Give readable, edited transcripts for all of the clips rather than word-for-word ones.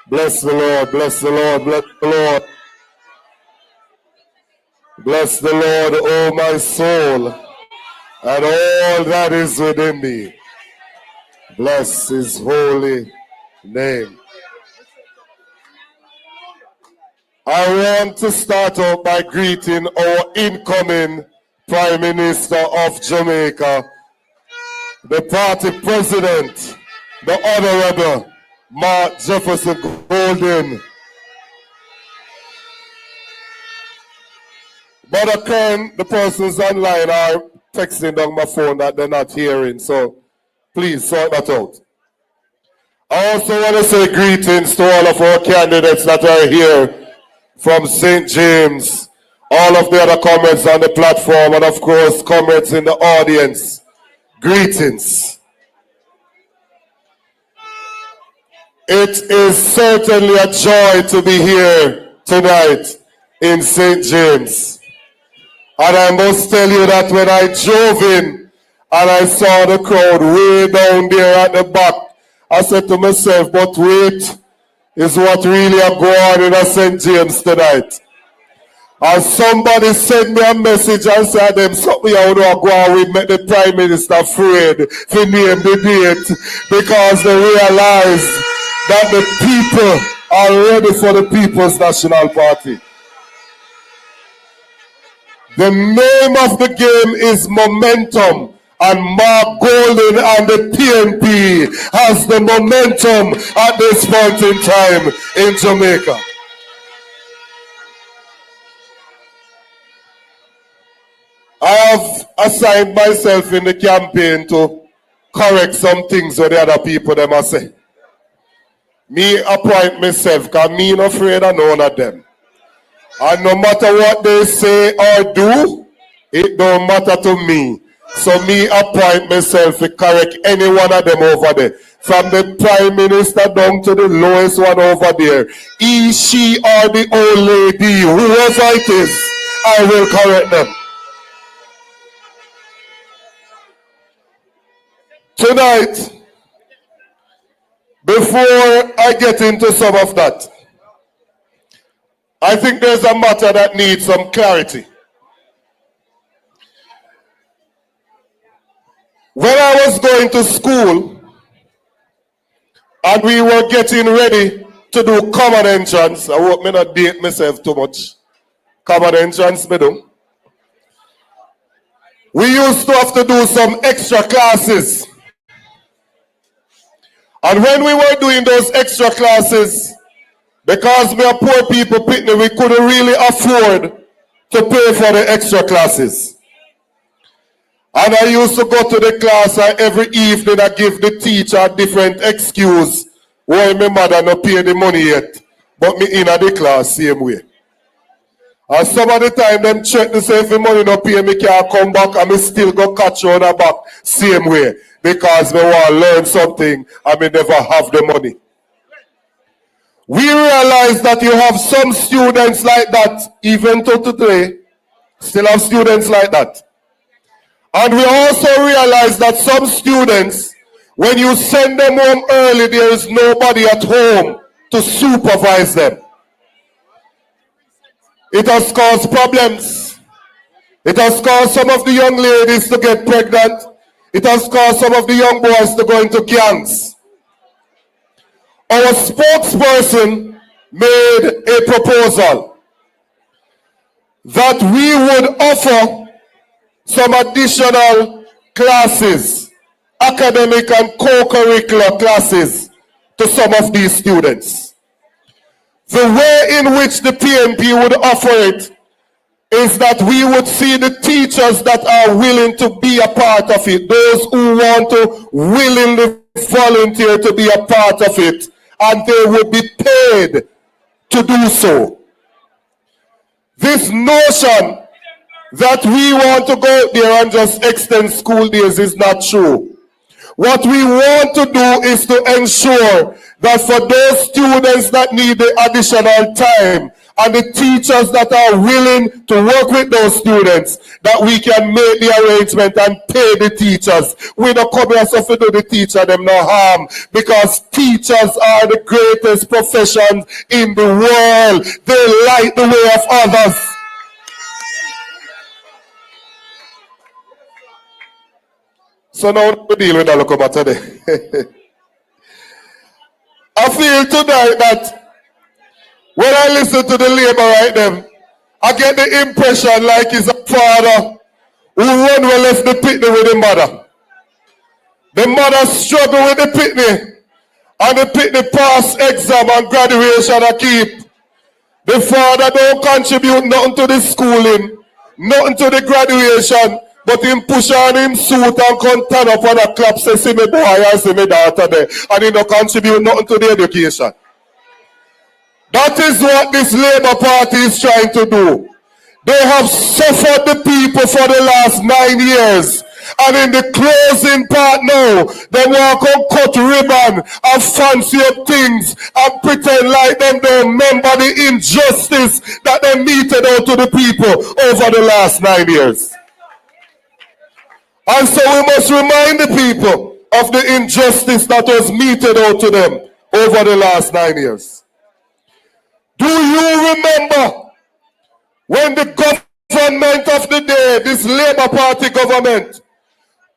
Bless the Lord, bless the Lord, bless the Lord. Bless the Lord, O my soul, and all that is within me. Bless his holy name. I want to start out by greeting our incoming Prime Minister of Jamaica, the party president, the Honorable Mark Jefferson Golden. But again, the persons online are texting down my phone that they're not hearing, so please sort that out. I also want to say greetings to all of our candidates that are here from St. James, all of the other comments on the platform, and of course, comments in the audience. Greetings. It is certainly a joy to be here tonight in St. James. And I must tell you that when I drove in and I saw the crowd way down there at the back, I said to myself, but wait, is what really are going on in St. James tonight. And somebody sent me a message and said them something I would go on with make the Prime Minister afraid to name the date because they realize that the people are ready for the People's National Party. The name of the game is momentum, and Mark Golden and the PNP has the momentum at this point in time in Jamaica. I have assigned myself in the campaign to correct some things that the other people them must say. Me appoint myself because me not afraid of none of them. And no matter what they say or do, it don't matter to me. So me appoint myself to correct any one of them over there. From the Prime Minister down to the lowest one over there. He, she, or the old lady, whoever it is, I will correct them. Tonight, before I get into some of that, I think there's a matter that needs some clarity. When I was going to school and we were getting ready to do common entrance, I hope me not date myself too much. Common entrance, me do. We used to have to do some extra classes. And when we were doing those extra classes, because we are poor people, Pitney, we couldn't really afford to pay for the extra classes. And I used to go to the class and every evening I give the teacher a different excuse why my mother not pay the money yet, but me in the class same way. And some of the time them check to say if the money not pay, me can't come back and me still go catch on the back same way because me want to learn something and me never have the money. We realize that you have some students like that, even to today, still have students like that. And we also realize that some students, when you send them home early, there is nobody at home to supervise them. It has caused problems. It has caused some of the young ladies to get pregnant. It has caused some of the young boys to go into gangs. Our spokesperson made a proposal that we would offer some additional classes, academic and co-curricular classes to some of these students. The way in which the PNP would offer it is that we would see the teachers that are willing to be a part of it, those who want to willingly volunteer to be a part of it, and they would be paid to do so. This notion that we want to go there and just extend school days is not true. What we want to do is to ensure that for those students that need the additional time and the teachers that are willing to work with those students, that we can make the arrangement and pay the teachers. We don't come here so to do the teacher them no harm, because teachers are the greatest profession in the world. They light the way of others. So now we deal with that look today. I feel tonight that when I listen to the labor right them, I get the impression like it's a father who run well left the pitney with the mother. The mother struggle with the pitney, and the pitney pass exam and graduation I keep. The father don't contribute nothing to the schooling, nothing to the graduation, but him push on him suit and come turn up on a clap, say, see me boy and see me daughter there, and he don't contribute nothing to the education. That is what this Labour Party is trying to do. They have suffered the people for the last 9 years. And in the closing part now, they want to cut ribbon and fancy up things and pretend like them they remember the injustice that they meted out to the people over the last 9 years. And so we must remind the people of the injustice that was meted out to them over the last 9 years. Do you remember when the government of the day, this Labour Party government,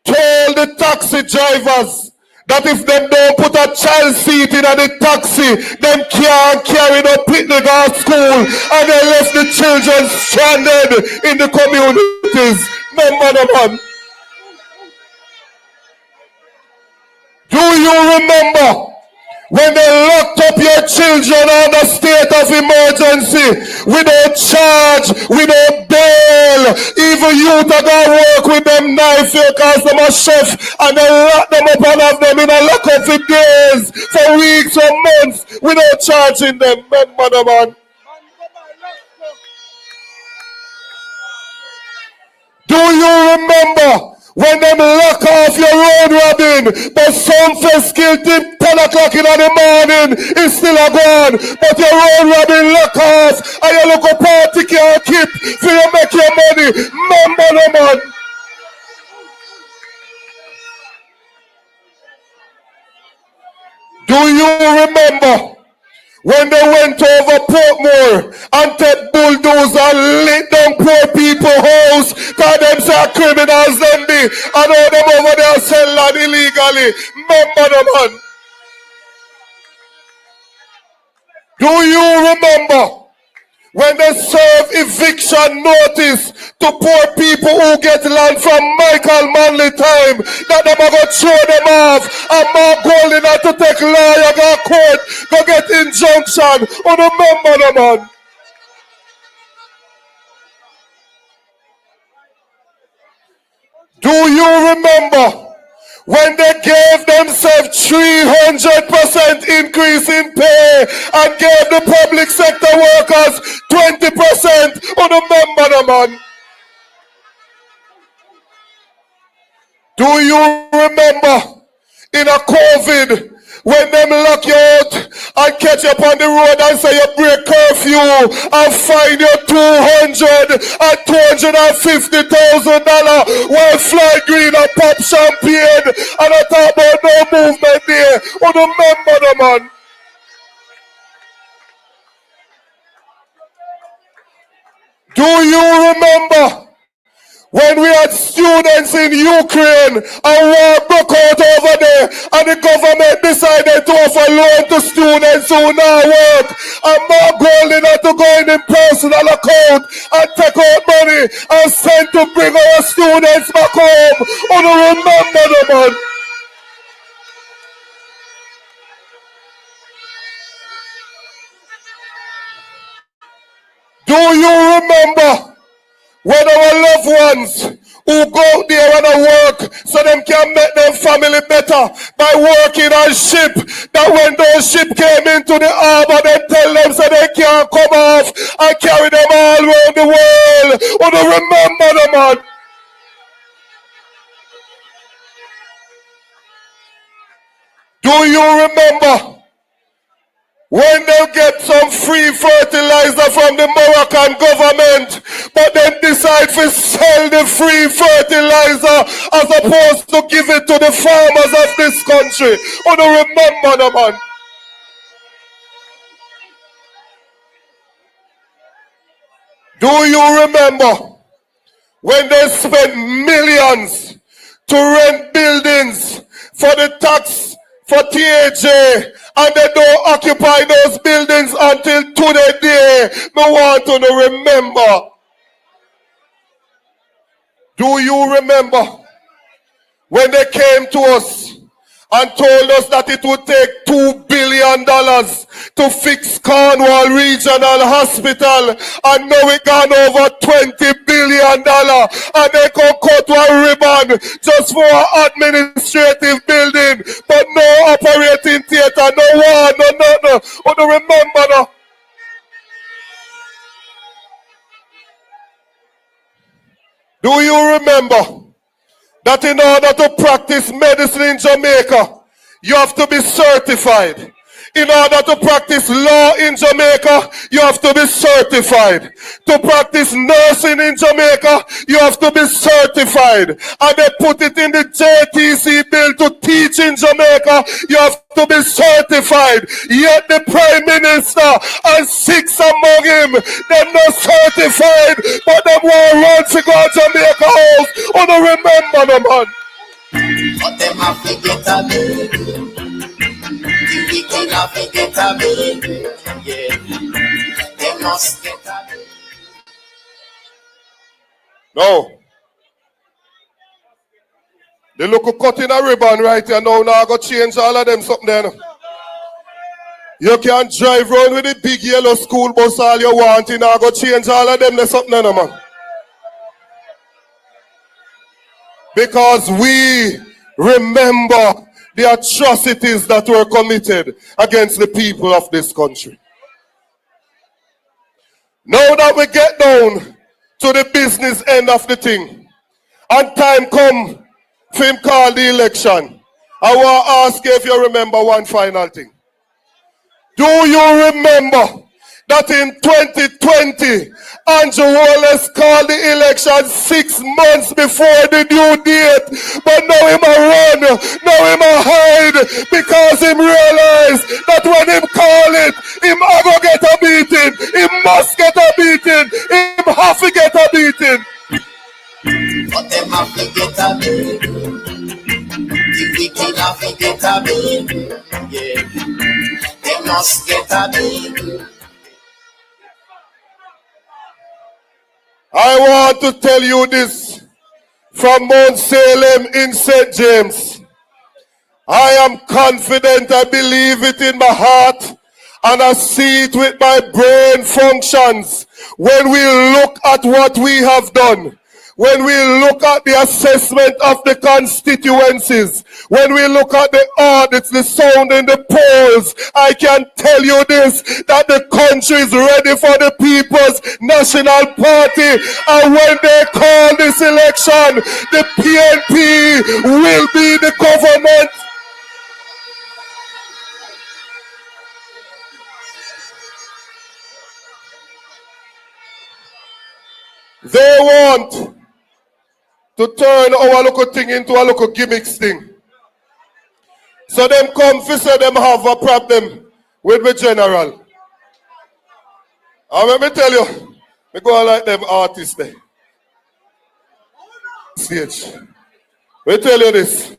told the taxi drivers that if they don't put a child seat in the taxi, them can't carry no picnic at school, and they left the children stranded in the communities? Remember them, man? Do you remember when they locked up your children on the state of emergency without charge, without bail? Even youth are going to work with them knife here because them a chef, and they lock them up and have them in a lockup for days, for weeks or months without charging them. Remember the man? Do you remember when them lock off your road robin, but some first killed him 10 o'clock in the morning, it's still a gone, but your road robin lock off, and your local party can't keep for you make your money? Remember the man? Do you remember when they went over Portmore and take bulldozer and lit down poor people's house because them say criminals them be, and all them over there sell land illegally? Remember the man? Do you remember when they serve eviction notice to poor people who get land from Michael Manley time, that them are going to throw them off, and Mark Golding had to take lawyer, go court, go get injunction? Oh, remember the man? Do you remember when they gave themselves 300% increase in pay and gave the public sector workers 20%? Oh, remember the man? Do you remember in a COVID when them lock you out and catch you up on the road and say you break curfew and fine you $200,000 and $250,000 while fly green and pop champagne, and I talk about no movement there? Oh, remember the man? Do you remember when we had students in Ukraine and war broke out over there, and the government decided to offer loan to students who now work, and Mark Golding had to go in personal account and take out money and send to bring our students back home? Oh, do remember the man? Do you remember when our loved ones who go there and work so them can make their family better by working on ship, that when those ship came into the harbor, they tell them so they can't come off and carry them all around the world? Oh, do remember the man? Do you remember When they get some free fertilizer from the Moroccan government, but then decide to sell the free fertilizer as opposed to give it to the farmers of this country. Oh, no, remember the man. Do you remember when they spent millions to rent buildings for the tax for THA, and they don't occupy those buildings until today? No want to remember. Do you remember when they came to us and told us that it would take $2 billion to fix Cornwall Regional Hospital, and now it gone over $20 billion, and they can cut one ribbon just for an administrative building, but no operating theater, no one, no nothing. Oh, no, remember now. Do you remember that in order to practice medicine in Jamaica, you have to be certified? In order to practice law in Jamaica, you have to be certified. To practice nursing in Jamaica, you have to be certified. And they put it in the JTC bill to teach in Jamaica, you have to be certified. Yet the Prime Minister and 6 among him, they're not certified, but they want to run to go to Jamaica House. Oh, no, remember the man. But them have to get a bill. The wicked have to get a bill. Yeah. They must get a bill. No. They look cutting a ribbon right here now. Now I go change all of them something there. You can drive around with the big yellow school bus all you want. You now go change all of them there something there, man. Because we remember the atrocities that were committed against the people of this country. Now that we get down to the business end of the thing, and time come for him call the election, I want to ask you if you remember one final thing. Do you remember that in 2020, Andrew Wallace called the election 6 months before the due date, but now him a run, now him a hide, because him realize that when him call it, him a go get a beating, him must get a beating, him have to get a beating. But them have to get a bill. The wicked have to get a bill. Yeah. They must get a bill. I want to tell you this from Mount Salem in St. James. I am confident, I believe it in my heart, and I see it with my brain functions. When we look at what we have done, when we look at the assessment of the constituencies, when we look at the audits, the sound in the polls, I can tell you this, that the country is ready for the People's National Party. And when they call this election, the PNP will be the government. They want to turn our local thing into a local gimmicks thing. So them come to say them have a problem with the general. And let me tell you, we go like them artists there. Stage. We tell you this.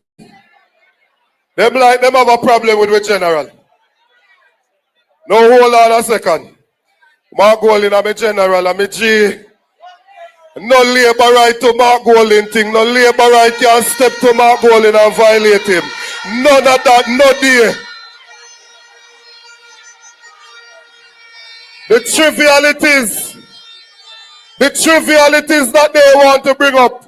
Them like them have a problem with the general. No, hold on a second. Mark Golding, I'm a general, I'm a G. No labor right to Mark Golding thing. No labor right can step to Mark Golding and violate him. None of that, no dear. The trivialities that they want to bring up.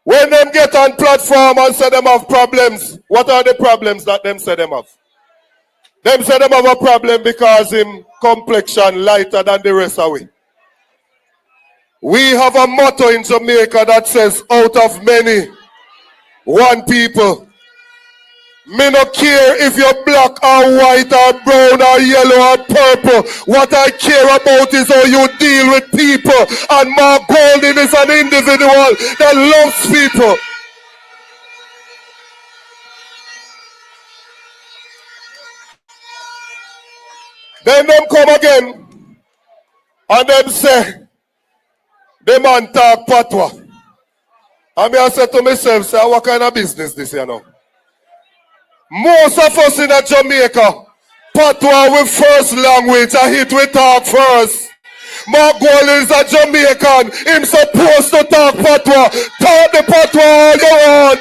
When them get on platform and say them have problems, what are the problems that them say them have? Them say them have a problem because him complexion lighter than the rest of we. We have a motto in Jamaica that says, out of many, one people. Me no care if you're black or white or brown or yellow or purple. What I care about is how you deal with people. And Mark Golding is an individual that loves people. Then them come again and them say, the man talk patois. And me I say to myself, say, what kind of business this you know? Most of us in Jamaica, patois with first language, I hit we talk first. Mark Golding is a Jamaican. Him supposed to talk patois. Talk the patois all you want.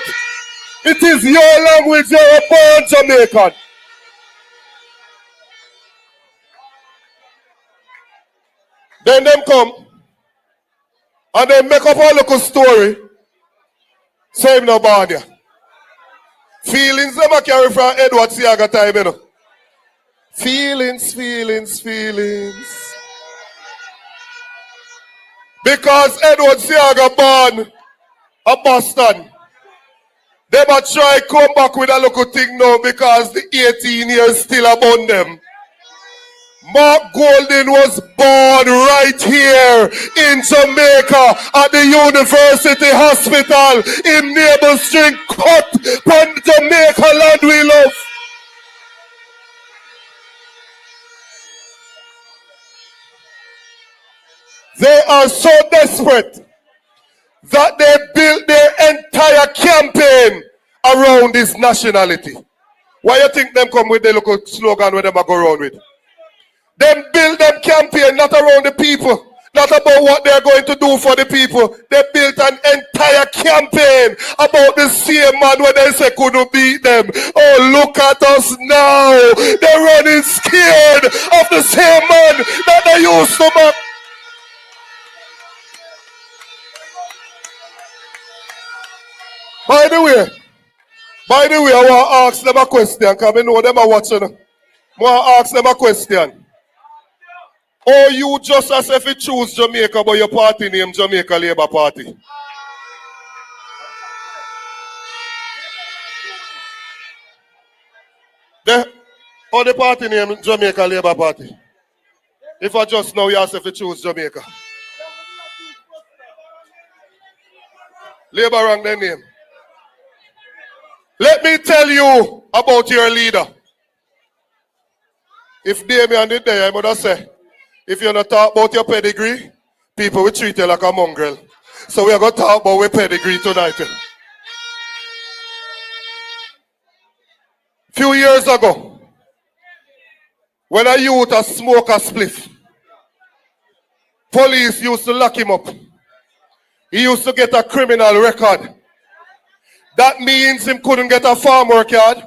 It is your language, you're a born Jamaican. Then them come and they make up a little story. Same no bad ya. Feelings them a carry from Edward Siaga time, you know. Feelings, feelings, feelings. Because Edward Siaga born a Boston. They might try come back with a little thing now because the 18 years still upon them. Mark Golding was born right here in Jamaica at the University Hospital in Naval Street, cut on Jamaica land we love. They are so desperate that they built their entire campaign around this nationality. Why you think them come with the local slogan where them go around with? Them build them campaign not around the people, not about what they're going to do for the people. They built an entire campaign about the same man when they say couldn't beat them. Oh, look at us now. They're running scared of the same man that they used to mock. By the way, I want to ask them a question because I know them are watching. I want to ask them a question. Or you just as if you choose Jamaica but your party name Jamaica Labour Party? Or the party name Jamaica Labour Party? If I just know you ask if you choose Jamaica. Labour wrong their name. Let me tell you about your leader. If Damien did there, I would have said, if you're not talk about your pedigree, people will treat you like a mongrel. So we are going to talk about your pedigree tonight. Few years ago, when a youth a smoke a spliff, police used to lock him up. He used to get a criminal record. That means he couldn't get a farm work yard.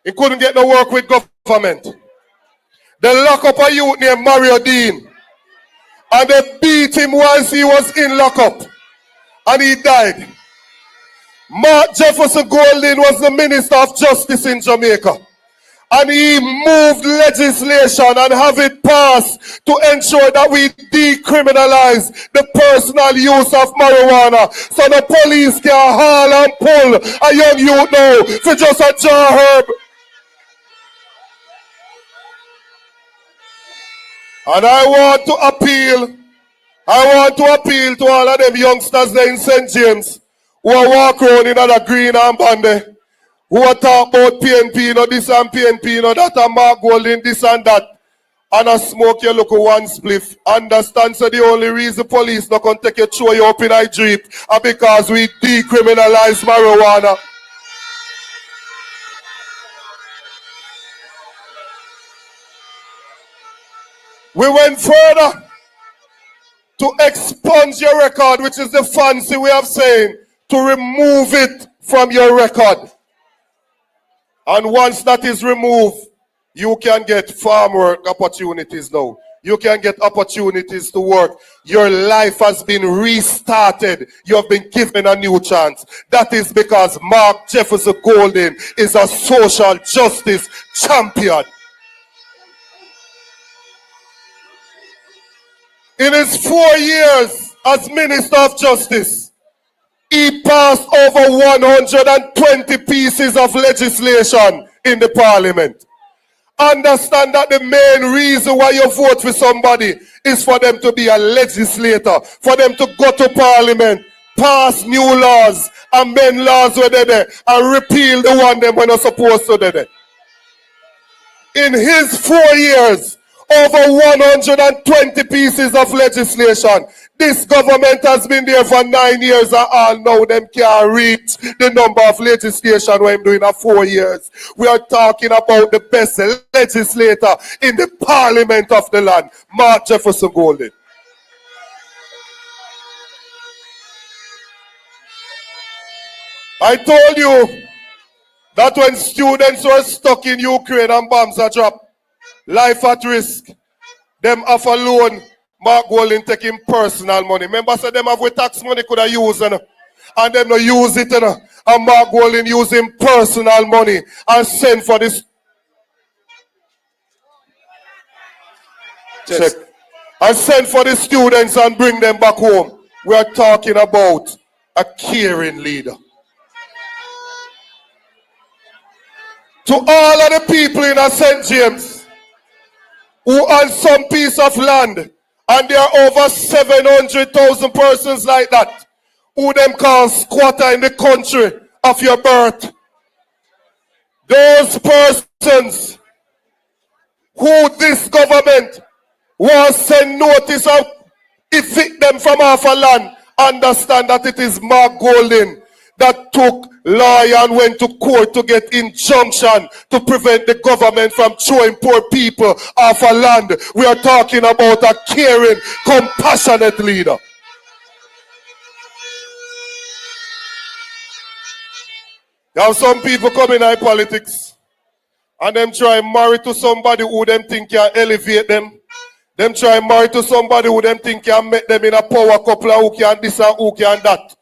He couldn't get no work with government. They lock up a youth named Mario Dean. And they beat him whilst he was in lockup. And he died. Mark Jefferson Golding was the Minister of Justice in Jamaica. And he moved legislation and have it passed to ensure that we decriminalize the personal use of marijuana. So the police can haul and pull a young youth now for just a jar herb. And I want to appeal to all of them youngsters there in St. James who are walk around in that green armband, who are talk about PNP, you know, this and PNP, you know, that and Mark Golding, this and that. And I smoke your local one spliff. Understand, so the only reason police not going to take you throw you up in a jeep are because we decriminalize marijuana. We went further to expunge your record, which is the fancy way of saying to remove it from your record. And once that is removed, you can get farm work opportunities now. You can get opportunities to work. Your life has been restarted. You have been given a new chance. That is because Mark Jefferson Golding is a social justice champion. In his 4 years as Minister of Justice, He passed over 120 pieces of legislation in the parliament. Understand that the main reason why you vote for somebody is for them to be a legislator, for them to go to parliament, pass new laws, amend laws where they're there, and repeal the one them when they're supposed to do there. In his 4 years, over 120 pieces of legislation. This government has been there for 9 years and all now them can't reach the number of legislation we're doing in 4 years. We are talking about the best legislator in the parliament of the land, Mark Jefferson Golden. I told you that when students were stuck in Ukraine and bombs are dropped, life at risk, them have a loan, Mark Golden taking personal money. Remember, so them have with tax money could have used, and them not use it, and Mark Golden using personal money and send for this. Check. And send for the students and bring them back home. We are talking about a caring leader. To all of the people in St. James who own some piece of land, and there are over 700,000 persons like that, who them call squatter in the country of your birth. Those persons who this government was send notice of evict them from off a land, understand that it is Mark Golden that took lawyer and went to court to get injunction to prevent the government from throwing poor people off a land. We are talking about a caring, compassionate leader. There are some people coming in politics and them try marry to somebody who them think can elevate them. Them try marry to somebody who them think can make them in a power couple who can this and who can that.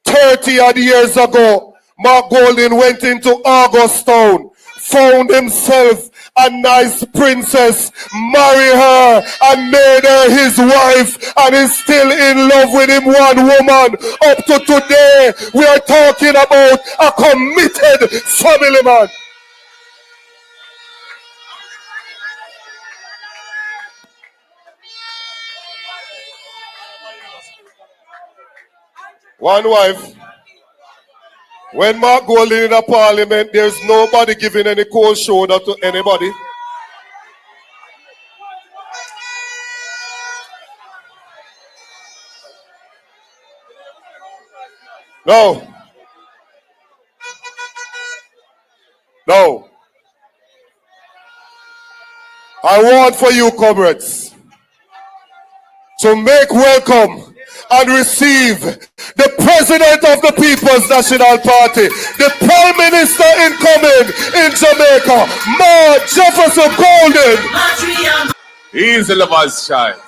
30 odd years ago, Mark Golden went into Augustown, found himself a nice princess, married her and made her his wife, and is still in love with him, one woman. Up to today, we are talking about a committed family man. One wife. When Mark Golden in the parliament, there's nobody giving any cold shoulder to anybody. No. No. I want for you, comrades, to make welcome and receive the President of the People's National Party, the Prime Minister incoming in Jamaica, Mark Jefferson Golden. He is the lover's child.